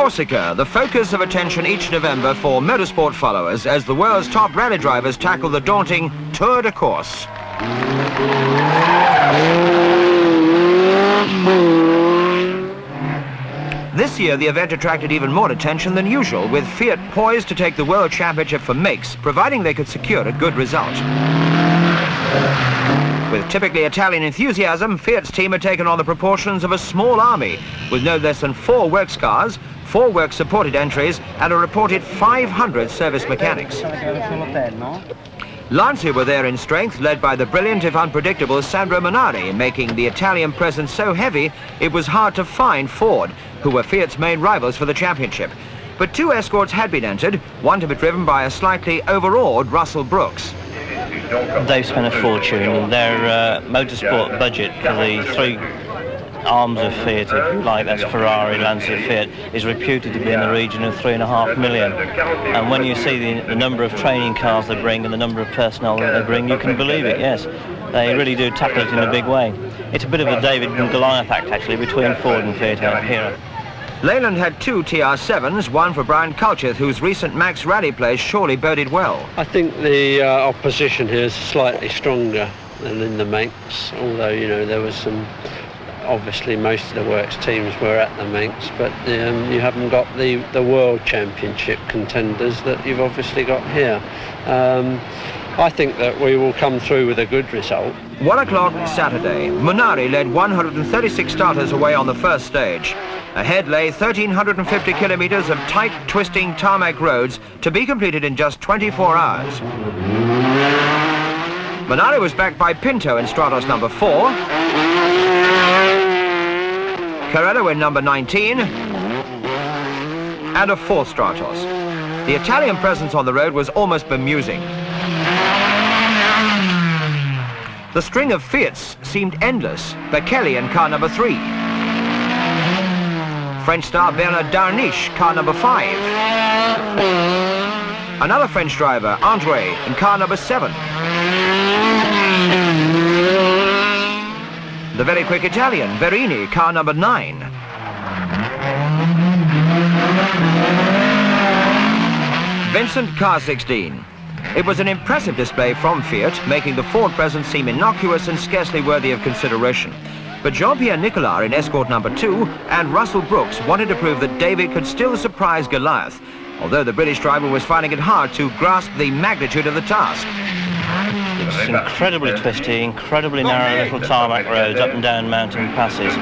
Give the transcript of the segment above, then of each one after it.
Corsica, the focus of attention each November for motorsport followers as the world's top rally drivers tackle the daunting Tour de Corse. This year, the event attracted even more attention than usual, with Fiat poised to take the World Championship for makes, providing they could secure a good result. With typically Italian enthusiasm, Fiat's team had taken on the proportions of a small army, with no less than 4 works cars, 4 works-supported entries, and a reported 500 service mechanics. Lancia were there in strength, led by the brilliant if unpredictable Sandro Munari, making the Italian presence so heavy it was hard to find Ford, who were Fiat's main rivals for the championship. But 2 escorts had been entered, one to be driven by a slightly overawed Russell Brooks. They've spent a fortune, and their motorsport budget for the 3 arms of Fiat, if you like, that's Ferrari, Lancia, Fiat, is reputed to be in the region of £3.5 million. And when you see the number of training cars they bring and the number of personnel that they bring, you can believe it, yes. They really do tackle it in a big way. It's a bit of a David and Goliath act, actually, between Ford and Fiat out here. Leyland had 2 TR7s, one for Brian Culcheth, whose recent Max Rally plays surely boded well. I think the opposition here is slightly stronger than in the Manx, although, you know, there was some... Obviously, most of the works teams were at the Manx, but you haven't got the World Championship contenders that you've obviously got here. I think that we will come through with a good result. 1 o'clock Saturday. Munari led 136 starters away on the first stage. Ahead lay 1,350 kilometres of tight, twisting tarmac roads to be completed in just 24 hours. Munari was backed by Pinto in Stratos number 4, Carello in number 19, and a 4th Stratos. The Italian presence on the road was almost bemusing. The string of Fiats seemed endless. Bacchelli in car number 3. French star Bernard Darniche, car number 5. Another French driver, Andre, in car number 7. The very quick Italian, Verini, car number 9. Vincent, car 16. It was an impressive display from Fiat, making the Ford presence seem innocuous and scarcely worthy of consideration. But Jean-Pierre Nicolas in escort number 2 and Russell Brooks wanted to prove that David could still surprise Goliath, although the British driver was finding it hard to grasp the magnitude of the task. It's incredibly twisty, incredibly narrow little tarmac roads up and down mountain passes.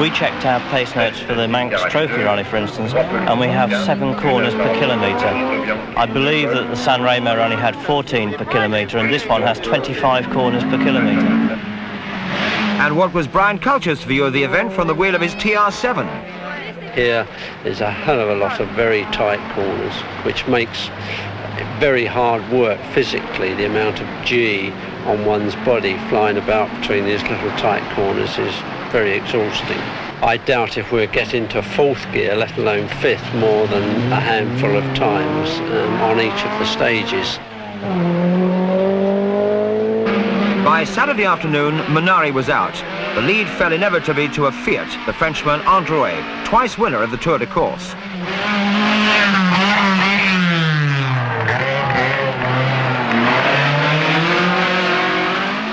We checked our pace notes for the Manx Trophy Rally, for instance, and we have 7 corners per kilometre. I believe that the San Remo Rally had 14 per kilometre, and this one has 25 corners per kilometre. And what was Brian Culcheth's view of the event from the wheel of his TR7? Here is a hell of a lot of very tight corners, which makes very hard work physically. The amount of G on one's body flying about between these little tight corners is very exhausting. I doubt if we'll get into 4th gear, let alone 5th, more than a handful of times on each of the stages. By Saturday afternoon, Munari was out. The lead fell inevitably to a Fiat, the Frenchman Andre, twice winner of the Tour de Corse.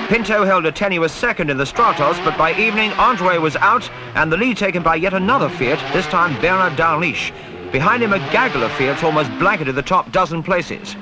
Pinto held a tenuous 2nd in the Stratos, but by evening Andre was out and the lead taken by yet another Fiat, this time Bernard Darniche. Behind him a gaggle of Fiats almost blanketed the top dozen places.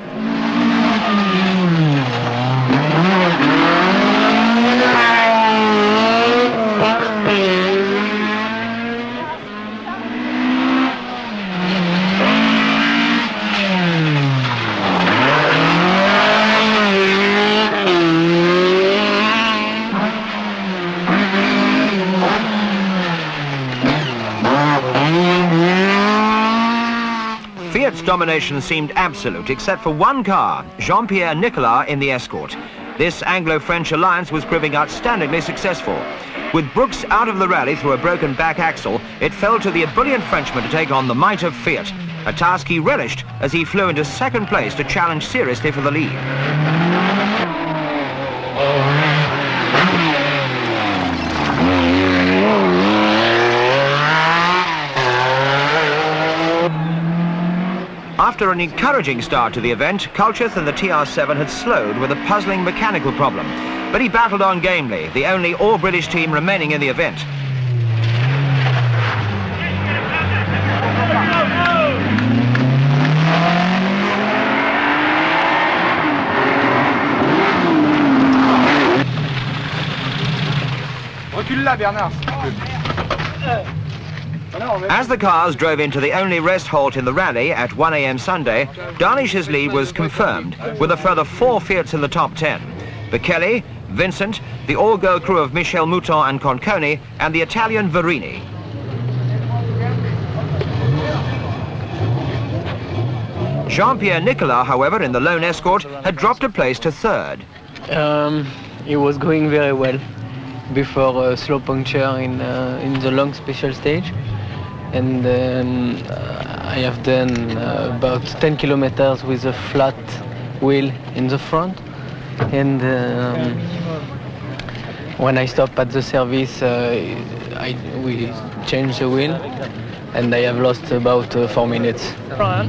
Fiat's domination seemed absolute, except for one car, Jean-Pierre Nicolas in the escort. This Anglo-French alliance was proving outstandingly successful. With Brooks out of the rally through a broken back axle, it fell to the ebullient Frenchman to take on the might of Fiat, a task he relished as he flew into 2nd place to challenge seriously for the lead. After an encouraging start to the event, Culcheth and the TR7 had slowed with a puzzling mechanical problem. But he battled on gamely, the only all-British team remaining in the event. As the cars drove into the only rest halt in the rally at 1 a.m. Sunday, Darniche's lead was confirmed, with a further 4 Fiats in the top 10. Bacchelli, Vincent, the all-girl crew of Michele, Mouton and Conconi, and the Italian Verini. Jean-Pierre Nicolas, however, in the lone escort, had dropped a place to 3rd. It was going very well before a slow puncture in the long special stage. And I have done about 10 kilometers with a flat wheel in the front. And when I stopped at the service, we changed the wheel, and I have lost about 4 minutes. Brian,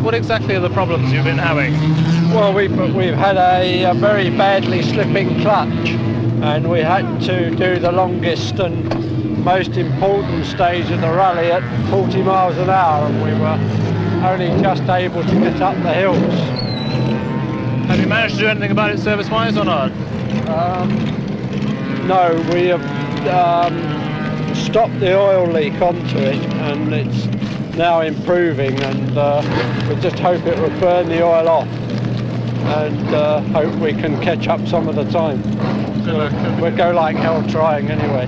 what exactly are the problems you've been having? Well, we've had a very badly slipping clutch, and we had to do the longest and most important stage of the rally at 40 miles an hour, and we were only just able to get up the hills. Have you managed to do anything about it service-wise or not? No, we have stopped the oil leak onto it, and it's now improving, and we just hope it will burn the oil off, and hope we can catch up some of the time. We'll go like hell trying anyway.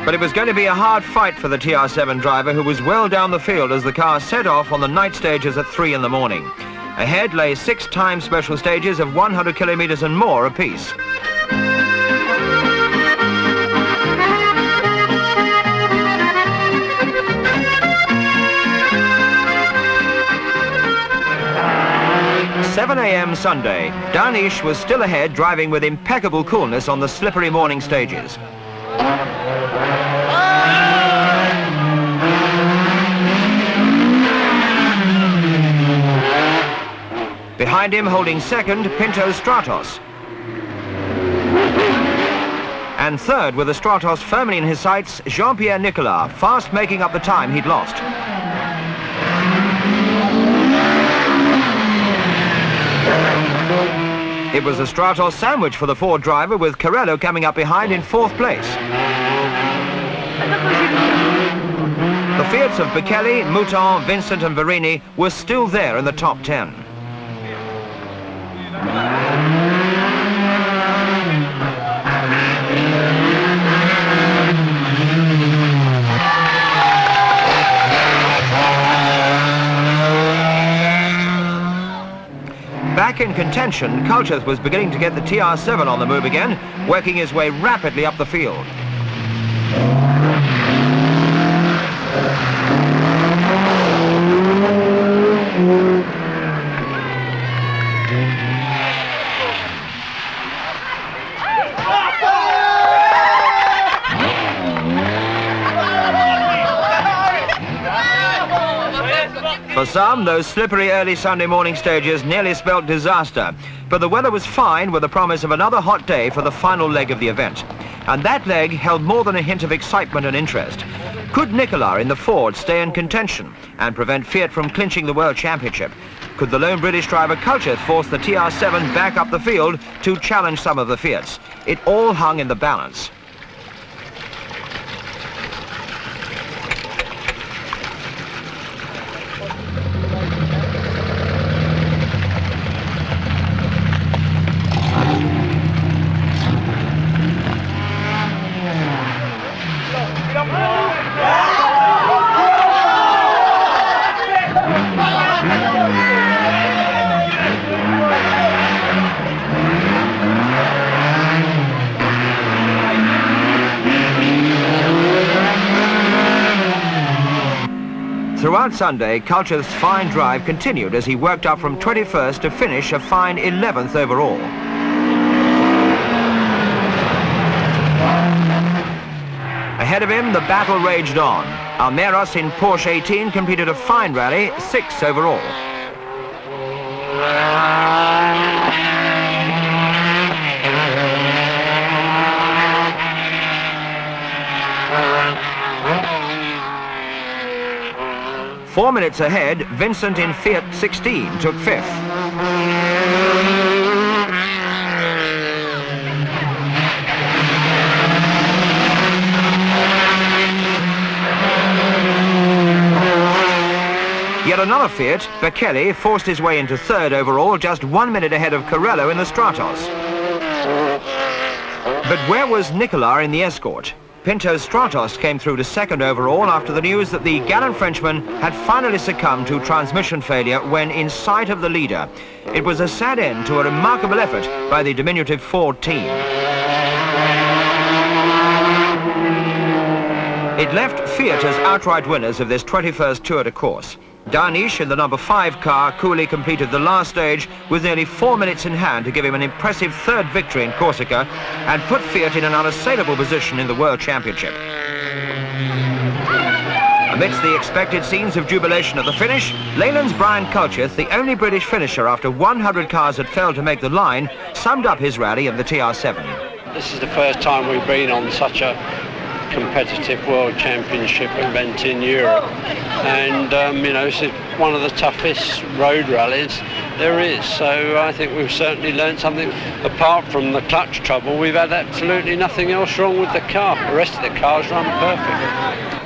But it was going to be a hard fight for the TR7 driver, who was well down the field as the car set off on the night stages at 3 in the morning. Ahead lay 6 time special stages of 100 kilometers and more apiece. "7 a.m. Sunday, Darniche was still ahead, driving with impeccable coolness on the slippery morning stages. Behind him, holding second, Pinto Stratos. And third, with the Stratos firmly in his sights, Jean-Pierre Nicolas, fast making up the time he'd lost. It was a Stratos sandwich for the Ford driver, with Carello coming up behind in 4th place. The Fiats of Bacchelli, Mouton, Vincent and Verini were still there in the top 10. Back in contention, Culcheth was beginning to get the TR7 on the move again, working his way rapidly up the field. For some, those slippery early Sunday morning stages nearly spelt disaster, but the weather was fine, with the promise of another hot day for the final leg of the event. And that leg held more than a hint of excitement and interest. Could Nicolas in the Ford stay in contention and prevent Fiat from clinching the World Championship? Could the lone British driver Culcheth force the TR7 back up the field to challenge some of the Fiats? It all hung in the balance. Throughout Sunday, Culcheth's fine drive continued as he worked up from 21st to finish a fine 11th overall. Ahead of him, the battle raged on. Almeras in Porsche 18 completed a fine rally, 6th overall. Four minutes ahead, Vincent in Fiat 16 took 5th. Yet another Fiat, Bacchelli, forced his way into 3rd overall, just 1 minute ahead of Carello in the Stratos. But where was Nicolas in the escort? Pinto's Stratos came through to 2nd overall after the news that the gallant Frenchman had finally succumbed to transmission failure when in sight of the leader. It was a sad end to a remarkable effort by the diminutive Ford team. It left Fiat as outright winners of this 21st Tour de Corse. Darniche in the number 5 car coolly completed the last stage with nearly 4 minutes in hand to give him an impressive 3rd victory in Corsica and put Fiat in an unassailable position in the World Championship. Amidst the expected scenes of jubilation at the finish, Leyland's Brian Culcheth, the only British finisher after 100 cars had failed to make the line, summed up his rally in the TR7. This is the first time we've been on such a competitive World Championship event in Europe, and you know, it's one of the toughest road rallies there is, so I think we've certainly learned something. Apart from the clutch trouble, we've had absolutely nothing else wrong with the car. The rest of the cars run perfect.